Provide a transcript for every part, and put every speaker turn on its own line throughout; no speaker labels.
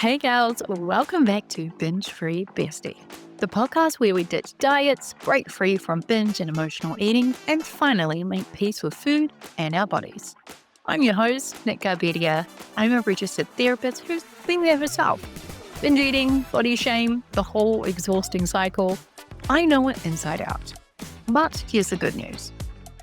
Hey gals, welcome back to Binge-Free Bestie, the podcast where we ditch diets, break free from binge and emotional eating, and finally make peace with food and our bodies. I'm your host, Nick Garbedia. I'm a registered therapist who's been there herself. Binge eating, body shame, the whole exhausting cycle. I know it inside out. But here's the good news.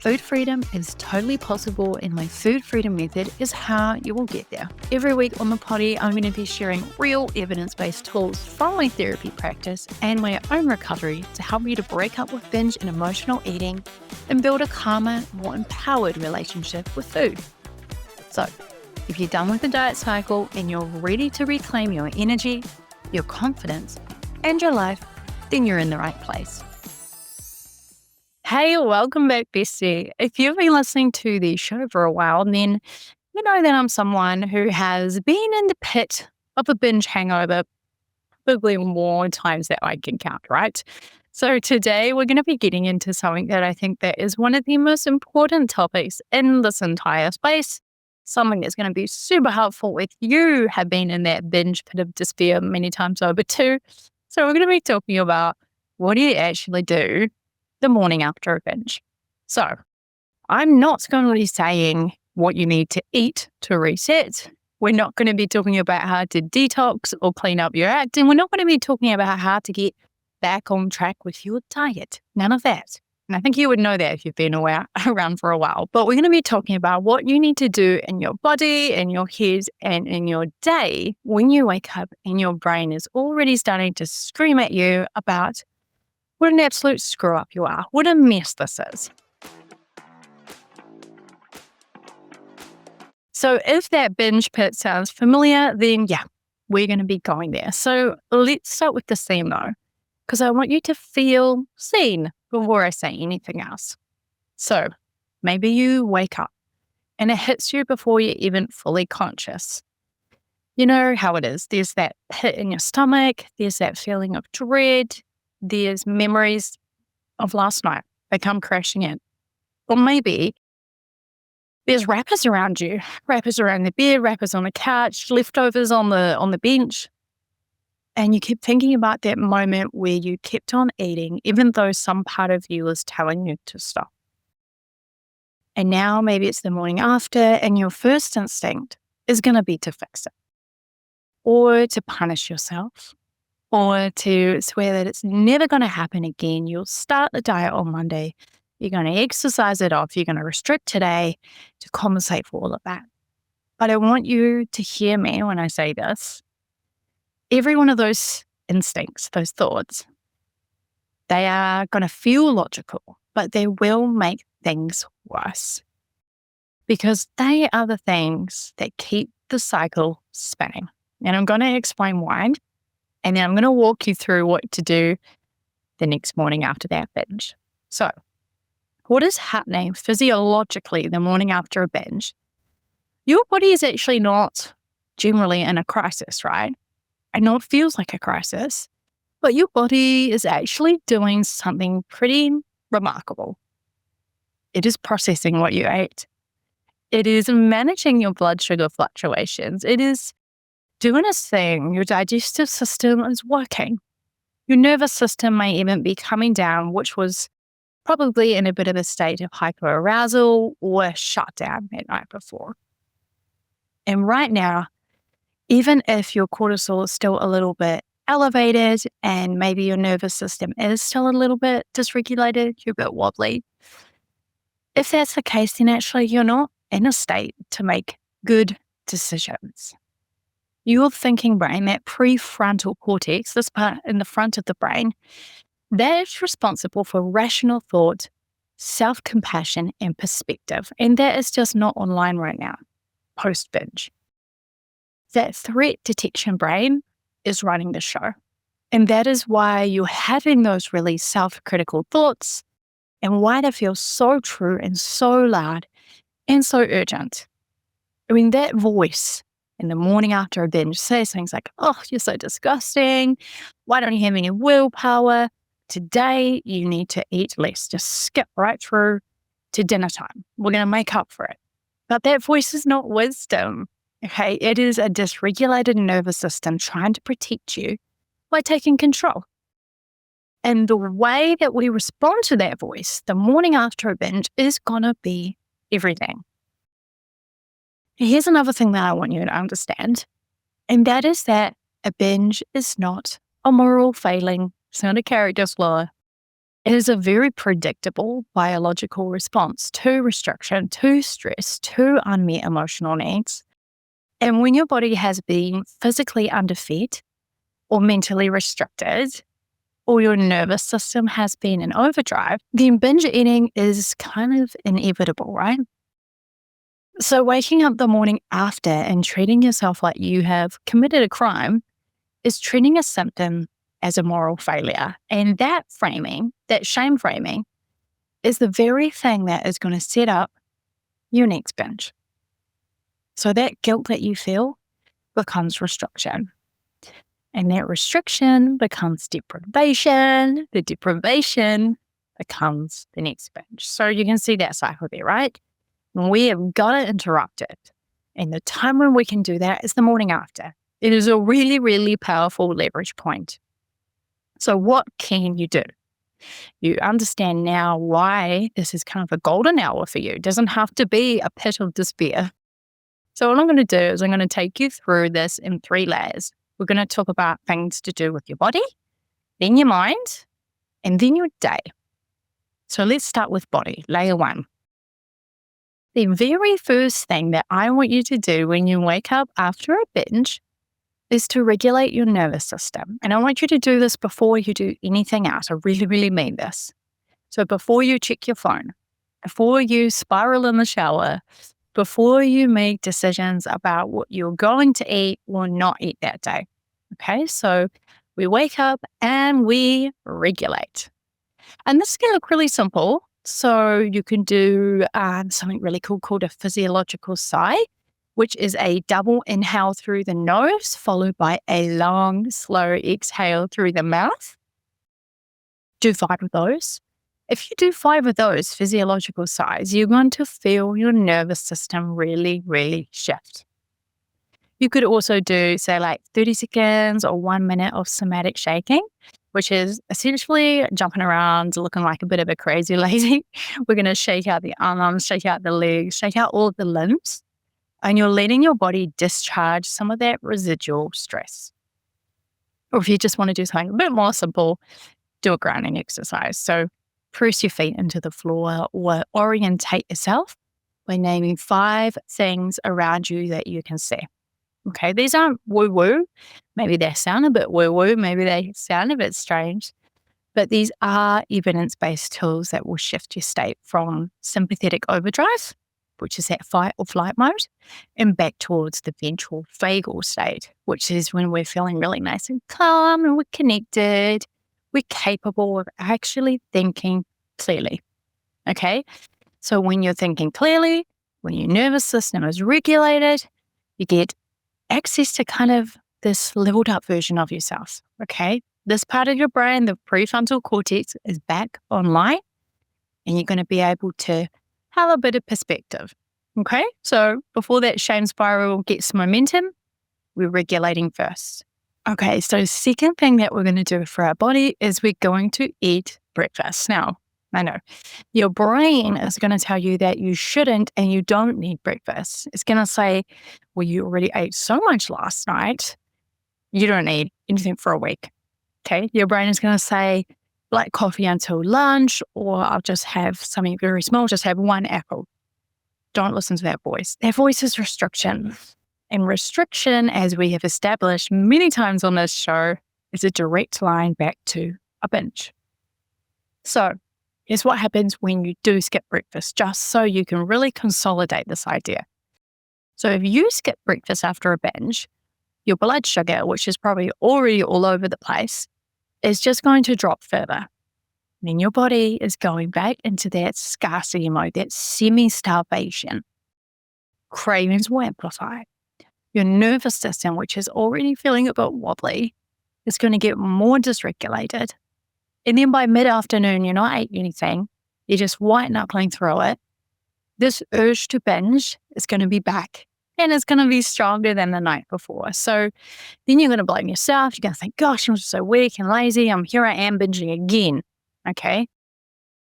Food freedom is totally possible, and my food freedom method is how you will get there. Every week on the potty, I'm going to be sharing real evidence-based tools from my therapy practice and my own recovery to help you to break up with binge and emotional eating and build a calmer, more empowered relationship with food. So, if you're done with the diet cycle and you're ready to reclaim your energy, your confidence, and your life, then you're in the right place. Hey, welcome back, Bestie. If you've been listening to the show for a while, then you know that I'm someone who has been in the pit of a binge hangover probably more times than I can count, right? So today we're going to be getting into something that I think that is one of the most important topics in this entire space, something that's going to be super helpful if you have been in that binge pit of despair many times over too. So we're going to be talking about what do you actually do the morning after a binge. So I'm not going to be saying what you need to eat to reset. We're not going to be talking about how to detox or clean up your act. And we're not going to be talking about how to get back on track with your diet. None of that. And I think you would know that if you've been around for a while. But we're going to be talking about what you need to do in your body, in your head, and in your day when you wake up and your brain is already starting to scream at you about what an absolute screw up you are. What a mess this is. So if that binge pit sounds familiar, then yeah, we're going to be going there. So let's start with the theme though, because I want you to feel seen before I say anything else. So maybe you wake up and it hits you before you're even fully conscious. You know how it is. There's that pit in your stomach. There's that feeling of dread. There's memories of last night. They come crashing in. Or maybe there's wrappers around you, wrappers around the bed, wrappers on the couch, leftovers on the bench. And you keep thinking about that moment where you kept on eating, even though some part of you was telling you to stop. And now maybe it's the morning after, and your first instinct is going to be to fix it, or to punish yourself, or to swear that it's never going to happen again. You'll start the diet on Monday. You're going to exercise it off. You're going to restrict today to compensate for all of that. But I want you to hear me when I say this. Every one of those instincts, those thoughts, they are going to feel logical, but they will make things worse because they are the things that keep the cycle spinning. And I'm going to explain why. And then I'm going to walk you through what to do the next morning after that binge. So, what is happening physiologically the morning after a binge? Your body is actually not generally in a crisis, right? I know it feels like a crisis, but your body is actually doing something pretty remarkable. It is processing what you ate. It is managing your blood sugar fluctuations. It is doing its thing. Your digestive system is working. Your nervous system may even be coming down, which was probably in a bit of a state of hyperarousal or shutdown that night before. And right now, even if your cortisol is still a little bit elevated and maybe your nervous system is still a little bit dysregulated, you're a bit wobbly. If that's the case, then actually you're not in a state to make good decisions. Your thinking brain, that prefrontal cortex, this part in the front of the brain, that is responsible for rational thought, self-compassion, and perspective. And that is just not online right now, post-binge. That threat detection brain is running the show. And that is why you're having those really self-critical thoughts and why they feel so true and so loud and so urgent. I mean, that voice in the morning after a binge says things like, oh, you're so disgusting. Why don't you have any willpower? Today, you need to eat less. Just skip right through to dinner time. We're going to make up for it. But that voice is not wisdom. Okay, it is a dysregulated nervous system trying to protect you by taking control. And the way that we respond to that voice the morning after a binge is going to be everything. Here's another thing that I want you to understand, and that is that a binge is not a moral failing, it's not a character flaw. It is a very predictable biological response to restriction, to stress, to unmet emotional needs. And when your body has been physically underfed or mentally restricted, or your nervous system has been in overdrive, then binge eating is kind of inevitable, right? So waking up the morning after and treating yourself like you have committed a crime is treating a symptom as a moral failure. And that framing, that shame framing, is the very thing that is going to set up your next binge. So that guilt that you feel becomes restriction. And that restriction becomes deprivation. The deprivation becomes the next binge. So you can see that cycle there, right? We have got to interrupt it. And the time when we can do that is the morning after. It is a really, really powerful leverage point. So what can you do? You understand now why this is kind of a golden hour for you. It doesn't have to be a pit of despair. So what I'm going to do is I'm going to take you through this in 3 layers. We're going to talk about things to do with your body, then your mind, and then your day. So let's start with body, layer 1. The very first thing that I want you to do when you wake up after a binge is to regulate your nervous system. And I want you to do this before you do anything else. I really, really mean this. So before you check your phone, before you spiral in the shower, before you make decisions about what you're going to eat or not eat that day. Okay, so we wake up and we regulate. And this can look really simple. So you can do something really cool called a physiological sigh, which is a double inhale through the nose, followed by a long, slow exhale through the mouth. Do 5 of those. If you do 5 of those physiological sighs, you're going to feel your nervous system really, really shift. You could also do, say, like 30 seconds or 1 minute of somatic shaking, which is essentially jumping around, looking like a bit of a crazy lady. We're going to shake out the arms, shake out the legs, shake out all of the limbs, and you're letting your body discharge some of that residual stress. Or if you just want to do something a bit more simple, do a grounding exercise. So press your feet into the floor or orientate yourself by naming 5 things around you that you can see. Okay, these aren't woo-woo. Maybe they sound a bit woo-woo. Maybe they sound a bit strange. But these are evidence-based tools that will shift your state from sympathetic overdrive, which is that fight or flight mode, and back towards the ventral vagal state, which is when we're feeling really nice and calm and we're connected. We're capable of actually thinking clearly. Okay, so when you're thinking clearly, when your nervous system is regulated, you get access to kind of this leveled up version of yourself, okay? This part of your brain, the prefrontal cortex, is back online, and you're going to be able to have a bit of perspective, okay? So before that shame spiral gets momentum, we're regulating first. Okay, so second thing that we're going to do for our body is we're going to eat breakfast. Now, I know your brain is going to tell you that you shouldn't and you don't need breakfast. It's going to say, well, you already ate so much last night, you don't need anything for a week. Okay, your brain is going to say, black coffee until lunch, or I'll just have something very small, just have 1 apple. Don't listen to that voice. That voice is restriction. And restriction, as we have established many times on this show, is a direct line back to a binge. So here's what happens when you do skip breakfast, just so you can really consolidate this idea. So if you skip breakfast after a binge, your blood sugar, which is probably already all over the place, is just going to drop further. Then your body is going back into that scarcity mode, that semi-starvation. Cravings will amplify. Your nervous system, which is already feeling a bit wobbly, is going to get more dysregulated. And then by mid-afternoon, you're not eating anything. You're just white-knuckling through it. This urge to binge is going to be back and it's going to be stronger than the night before. So then you're going to blame yourself. You're going to think, gosh, I'm so weak and lazy. Here I am binging again. Okay.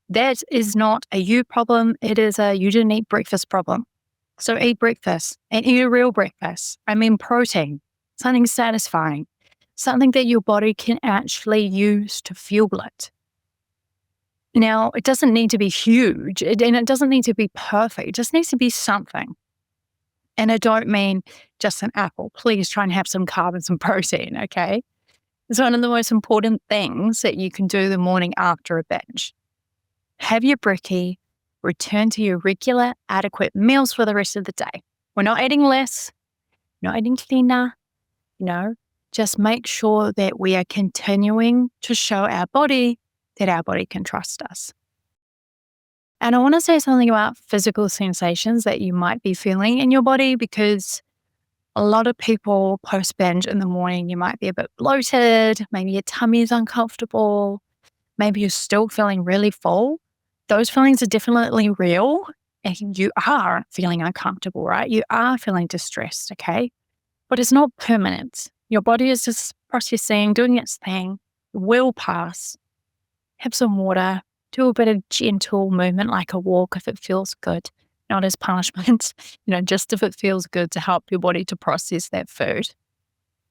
That is not a you problem. It is a you didn't eat breakfast problem. So eat breakfast and eat a real breakfast. I mean, protein, something satisfying, something that your body can actually use to fuel it. Now, it doesn't need to be huge and it doesn't need to be perfect. It just needs to be something. And I don't mean just an apple. Please try and have some carbs and some protein, okay? It's one of the most important things that you can do the morning after a binge. Have your brekkie, return to your regular, adequate meals for the rest of the day. We're not eating less, not eating cleaner, just make sure that we are continuing to show our body that our body can trust us. And I want to say something about physical sensations that you might be feeling in your body, because a lot of people post-binge in the morning, you might be a bit bloated, maybe your tummy is uncomfortable, maybe you're still feeling really full. Those feelings are definitely real, and you are feeling uncomfortable, right? You are feeling distressed, okay? But it's not permanent. Your body is just processing, doing its thing. It will pass. Have some water. Do a bit of gentle movement like a walk if it feels good, not as punishment, just if it feels good to help your body to process that food,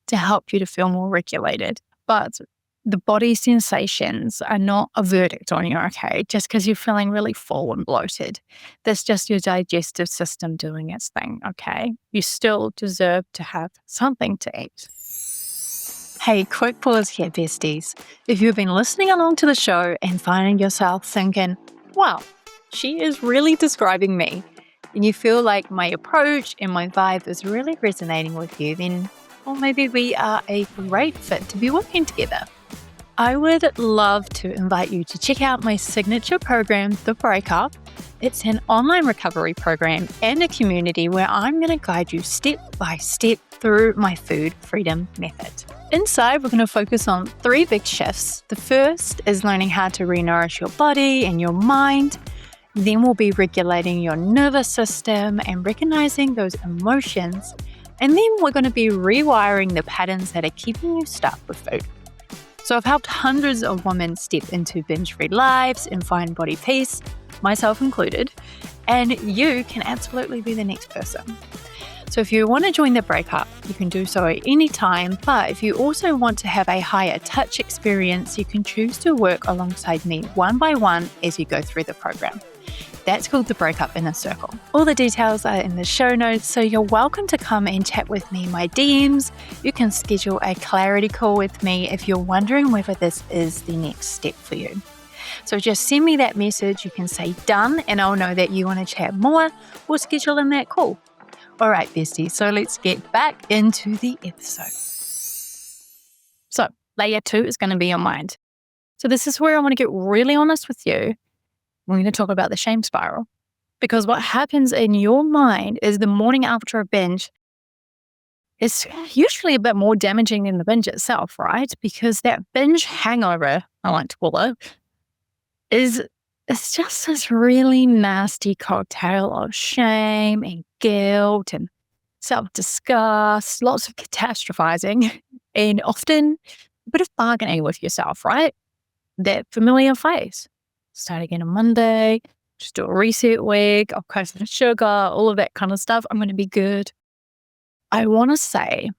to help you to feel more regulated. But the body sensations are not a verdict on you, okay? Just because you're feeling really full and bloated. That's just your digestive system doing its thing, okay? You still deserve to have something to eat. Hey, quick pause here, besties. If you've been listening along to the show and finding yourself thinking, wow, she is really describing me, and you feel like my approach and my vibe is really resonating with you, then maybe we are a great fit to be working together. I would love to invite you to check out my signature program, The Breakup. It's an online recovery program and a community where I'm going to guide you step by step through my food freedom method. Inside, we're going to focus on 3 big shifts. The first is learning how to re-nourish your body and your mind. Then we'll be regulating your nervous system and recognizing those emotions. And then we're going to be rewiring the patterns that are keeping you stuck with food. So I've helped hundreds of women step into binge-free lives and find body peace, myself included, and you can absolutely be the next person. So if you want to join the breakup, you can do so at any time, but if you also want to have a higher touch experience, you can choose to work alongside me one by one as you go through the program. That's called the Breakup Inner Circle. All the details are in the show notes, so you're welcome to come and chat with me in my DMs. You can schedule a clarity call with me if you're wondering whether this is the next step for you. So just send me that message. You can say done, and I'll know that you want to chat more or schedule in that call. All right, bestie, so let's get back into the episode. So layer 2 is going to be your mind. So this is where I want to get really honest with you. We're going to talk about the shame spiral, because what happens in your mind is the morning after a binge is usually a bit more damaging than the binge itself, right? Because that binge hangover, I like to call it's just this really nasty cocktail of shame and guilt and self-disgust, lots of catastrophizing, and often a bit of bargaining with yourself, right? That familiar phase. Start again on Monday, just do a reset week, I'll cut some sugar, all of that kind of stuff. I'm going to be good. I want to say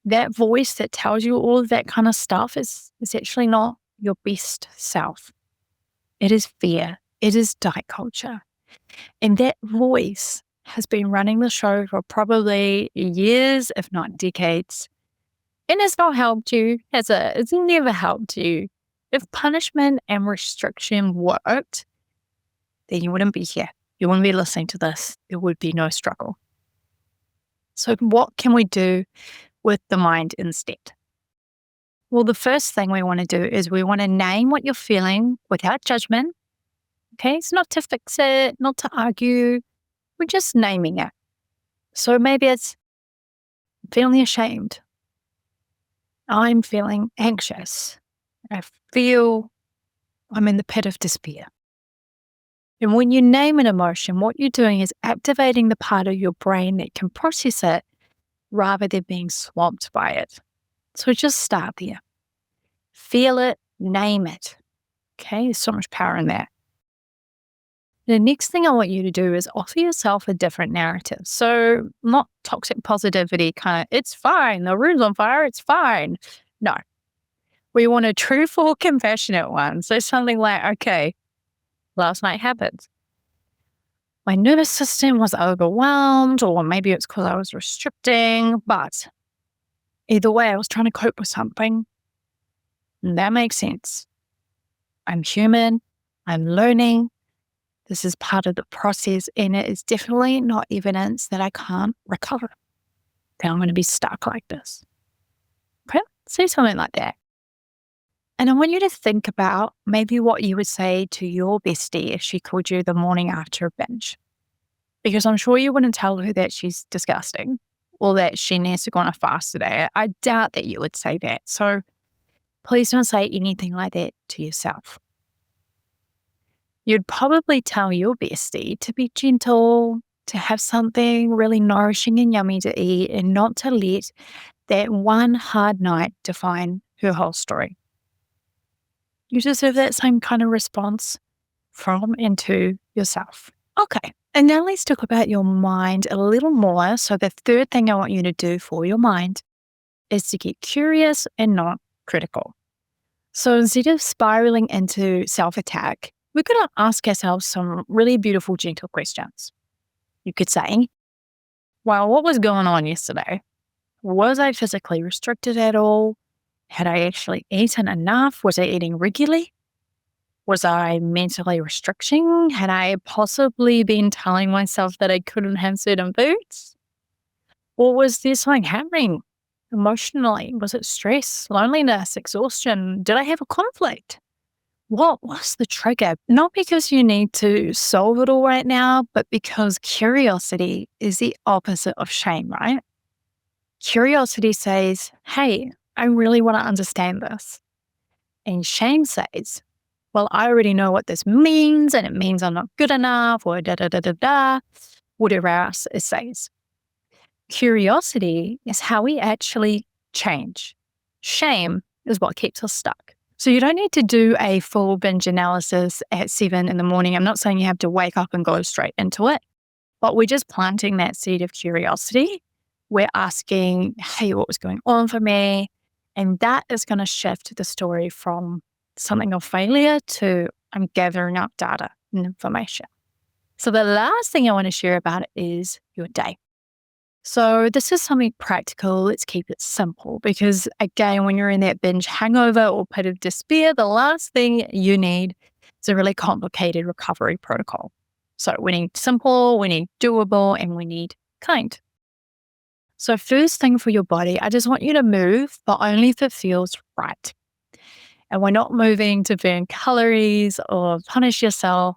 that voice that tells you all of that kind of stuff is actually not your best self. It is fear. It is diet culture. And that voice has been running the show for probably years, if not decades. And it's not helped you, it's never helped you. If punishment and restriction worked, then you wouldn't be here. You wouldn't be listening to this. There would be no struggle. So what can we do with the mind instead? Well, the first thing we want to do is we want to name what you're feeling without judgment. Okay, it's not to fix it, not to argue. We're just naming it. So maybe it's feeling ashamed. I'm feeling anxious. I feel I'm in the pit of despair. And when you name an emotion, what you're doing is activating the part of your brain that can process it rather than being swamped by it. So just start there. Feel it, name it. Okay, there's so much power in that. The next thing I want you to do is offer yourself a different narrative. So, not toxic positivity, kind of, it's fine, the room's on fire, it's fine. No, we want a truthful, compassionate one. So, something like, okay, last night happened. My nervous system was overwhelmed, or maybe it's because I was restricting, but either way, I was trying to cope with something. And that makes sense. I'm human, I'm learning. This is part of the process, and it is definitely not evidence that I can't recover, that I'm going to be stuck like this. Okay? Say something like that. And I want you to think about maybe what you would say to your bestie if she called you the morning after a binge. Because I'm sure you wouldn't tell her that she's disgusting or that she needs to go on a fast today. I doubt that you would say that. So please don't say anything like that to yourself. You'd probably tell your bestie to be gentle, to have something really nourishing and yummy to eat, and not to let that one hard night define her whole story. You deserve that same kind of response from and to yourself. Okay, and now let's talk about your mind a little more. So the third thing I want you to do for your mind is to get curious and not critical. So instead of spiraling into self-attack, we're going to ask ourselves some really beautiful, gentle questions. You could say, well, what was going on yesterday? Was I physically restricted at all? Had I actually eaten enough? Was I eating regularly? Was I mentally restricting? Had I possibly been telling myself that I couldn't have certain foods? Or was there something happening emotionally? Was it stress, loneliness, exhaustion? Did I have a conflict? What was the trigger? Not because you need to solve it all right now, but because curiosity is the opposite of shame, right? Curiosity says, hey, I really want to understand this. And shame says, well, I already know what this means, and it means I'm not good enough, or da da da da da, whatever else it says. Curiosity is how we actually change. Shame is what keeps us stuck. So you don't need to do a full binge analysis at 7 in the morning. I'm not saying you have to wake up and go straight into it, but we're just planting that seed of curiosity. We're asking, hey, what was going on for me? And that is going to shift the story from something of failure to I'm gathering up data and information. So the last thing I want to share about it is your day. So this is something practical. Let's keep it simple because, again, when you're in that binge hangover or pit of despair, the last thing you need is a really complicated recovery protocol. So we need simple, we need doable, and we need kind. So first thing for your body, I just want you to move, but only if it feels right. And we're not moving to burn calories or punish yourself.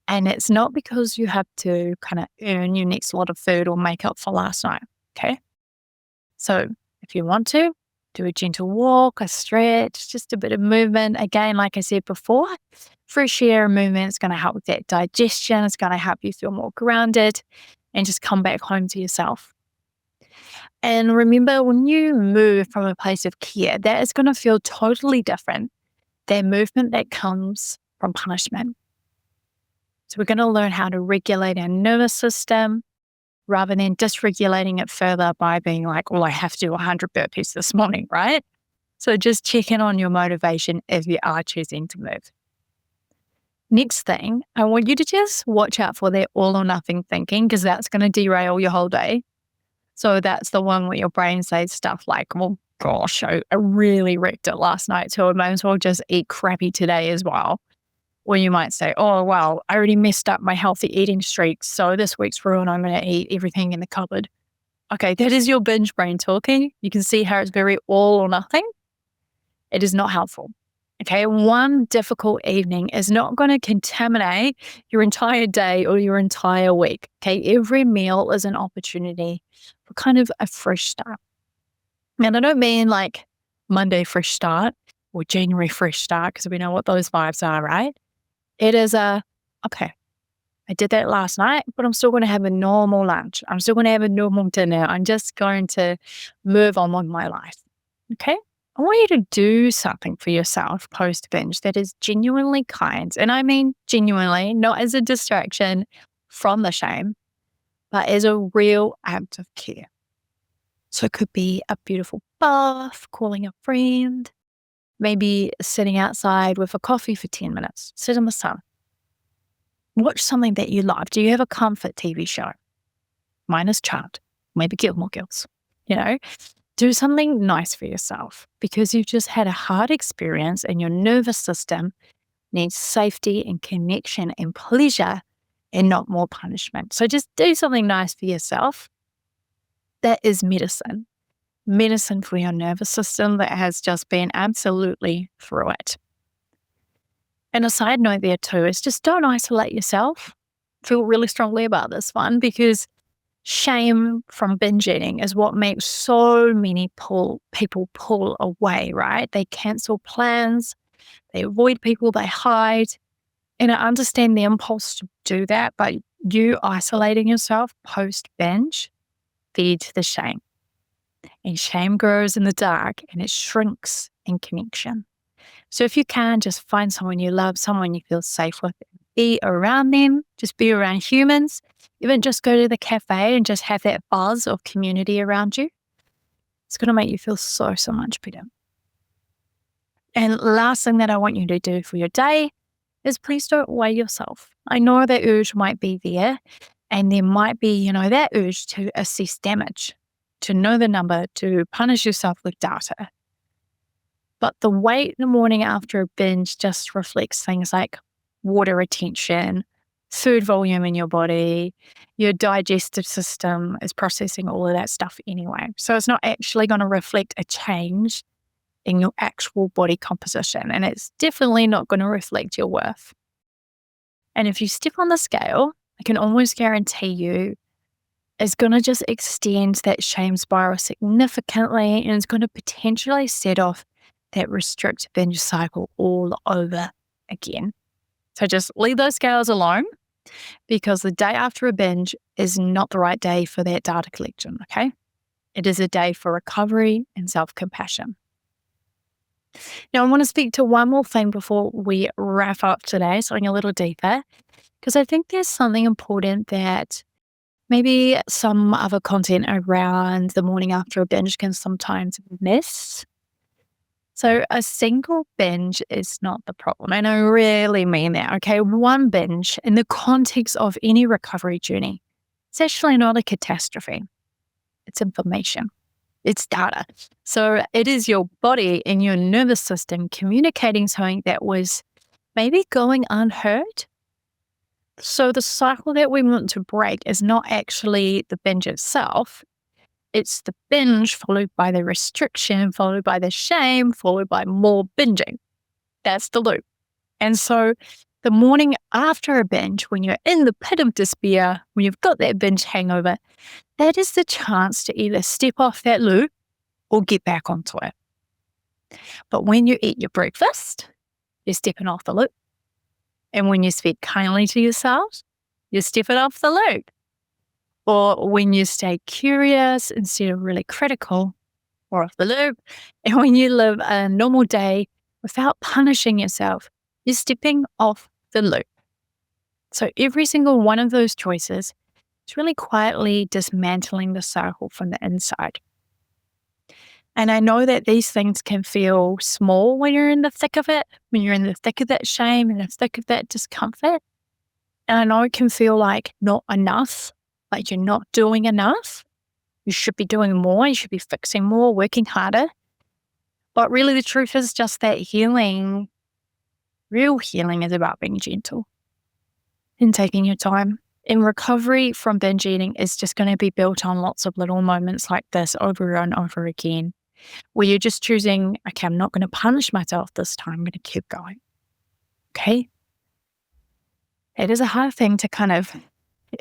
And it's not because you have to kind of earn your next lot of food or make up for last night. Okay. So if you want to, do a gentle walk, a stretch, just a bit of movement. Again, like I said before, fresh air movement is going to help with that digestion. It's going to help you feel more grounded and just come back home to yourself. And remember, when you move from a place of care, that is going to feel totally different than movement that comes from punishment. So we're going to learn how to regulate our nervous system rather than dysregulating it further by being like, well, I have to do 100 burpees this morning, right? So just check in on your motivation if you are choosing to move. Next thing, I want you to just watch out for that all or nothing thinking because that's going to derail your whole day. So that's the one where your brain says stuff like, well, gosh, I really wrecked it last night, so I might as well just eat crappy today as well. Or you might say, oh, well, I already messed up my healthy eating streak, so this week's ruined. I'm going to eat everything in the cupboard. Okay, that is your binge brain talking. You can see how it's very all or nothing. It is not helpful. Okay, one difficult evening is not going to contaminate your entire day or your entire week. Okay, every meal is an opportunity for kind of a fresh start. And I don't mean like Monday fresh start or January fresh start because we know what those vibes are, right? It is okay, I did that last night, but I'm still going to have a normal lunch. I'm still going to have a normal dinner. I'm just going to move on with my life. Okay. I want you to do something for yourself post binge that is genuinely kind. And I mean genuinely, not as a distraction from the shame, but as a real act of care. So it could be a beautiful bath, calling a friend, maybe sitting outside with a coffee for 10 minutes, sit in the sun, watch something that you love. Do you have a comfort TV show? Mine is Charmed, maybe Gilmore Girls, you know? Do something nice for yourself because you've just had a hard experience and your nervous system needs safety and connection and pleasure and not more punishment. So just do something nice for yourself. That is medicine for your nervous system that has just been absolutely through it. And a side note there too is just don't isolate yourself. Feel really strongly about this one because shame from binge eating is what makes so many people pull away, right? They cancel plans, they avoid people, they hide. And I understand the impulse to do that, but you isolating yourself post binge feeds the shame. And shame grows in the dark and it shrinks in connection. So if you can, just find someone you love, someone you feel safe with, be around them, just be around humans. Even just go to the cafe and just have that buzz of community around you. It's going to make you feel so much better. And last thing that I want you to do for your day is please don't weigh yourself. I know that urge might be there and there might be, that urge to assess damage, to know the number, to punish yourself with data. But the weight in the morning after a binge just reflects things like water retention, food volume in your body, your digestive system is processing all of that stuff anyway. So it's not actually going to reflect a change in your actual body composition. And it's definitely not going to reflect your worth. And if you step on the scale, I can almost guarantee you it's going to just extend that shame spiral significantly and it's going to potentially set off that restrict binge cycle all over again. So just leave those scales alone because the day after a binge is not the right day for that data collection, okay? It is a day for recovery and self-compassion. Now, I want to speak to one more thing before we wrap up today, something a little deeper, because I think there's something important that maybe some other content around the morning after a binge can sometimes miss. So a single binge is not the problem. And I really mean that, okay? One binge in the context of any recovery journey, it's actually not a catastrophe. It's information. It's data. So it is your body and your nervous system communicating something that was maybe going unheard. So the cycle that we want to break is not actually the binge itself. It's the binge followed by the restriction, followed by the shame, followed by more binging. That's the loop. And so the morning after a binge, when you're in the pit of despair, when you've got that binge hangover, that is the chance to either step off that loop or get back onto it. But when you eat your breakfast, you're stepping off the loop. And when you speak kindly to yourself, you're stepping off the loop. Or when you stay curious instead of really critical, or off the loop. And when you live a normal day without punishing yourself, you're stepping off the loop. So every single one of those choices is really quietly dismantling the cycle from the inside. And I know that these things can feel small when you're in the thick of it, when you're in the thick of that shame and the thick of that discomfort. And I know it can feel like not enough, like you're not doing enough. You should be doing more. You should be fixing more, working harder. But really the truth is just that healing, real healing is about being gentle and taking your time. And recovery from binge eating is just going to be built on lots of little moments like this over and over again, where you're just choosing, okay, I'm not going to punish myself this time. I'm going to keep going. Okay? It is a hard thing to kind of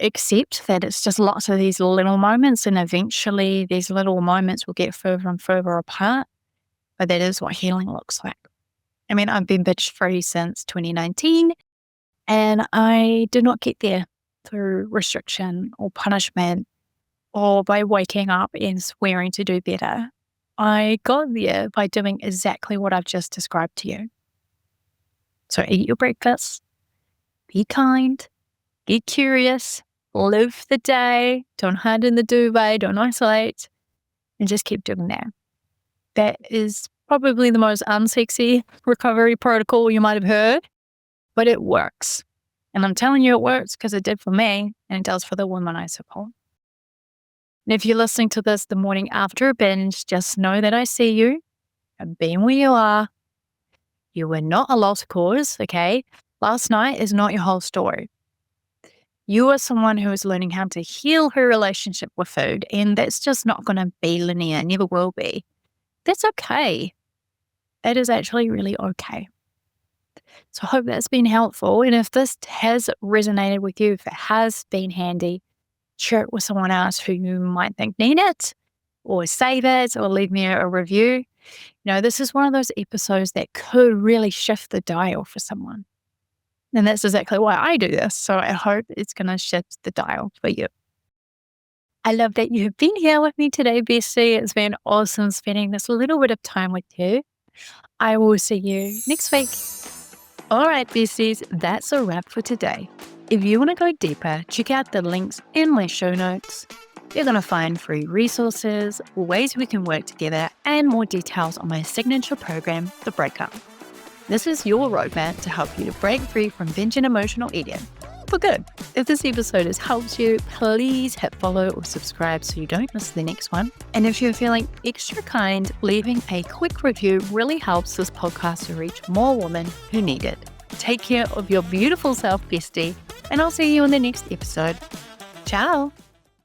accept that it's just lots of these little moments and eventually these little moments will get further and further apart. But that is what healing looks like. I mean, I've been binge free since 2019 and I did not get there through restriction or punishment or by waking up and swearing to do better. I got there by doing exactly what I've just described to you. So eat your breakfast, be kind, get curious, live the day, don't hide in the duvet, don't isolate, and just keep doing that. That is probably the most unsexy recovery protocol you might have heard, but it works. And I'm telling you it works because it did for me and it does for the women I support. And if you're listening to this the morning after a binge, just know that I see you. I've been where you are. You were not a lost cause, okay? Last night is not your whole story. You are someone who is learning how to heal her relationship with food, and that's just not going to be linear, never will be. That's okay. That is actually really okay. So I hope that's been helpful. And if this has resonated with you, if it has been handy, share it with someone else who you might think need it, or save it, or leave me a review. This is one of those episodes that could really shift the dial for someone. And that's exactly why I do this. So I hope it's going to shift the dial for you. I love that you have been here with me today, Bestie. It's been awesome spending this little bit of time with you. I will see you next week. All right, Besties, that's a wrap for today. If you want to go deeper, check out the links in my show notes. You're going to find free resources, ways we can work together, and more details on my signature program, The Breakup. This is your roadmap to help you to break free from binge and emotional eating for good. If this episode has helped you, please hit follow or subscribe so you don't miss the next one. And if you're feeling extra kind, leaving a quick review really helps this podcast to reach more women who need it. Take care of your beautiful self, Bestie, and I'll see you in the next episode. Ciao.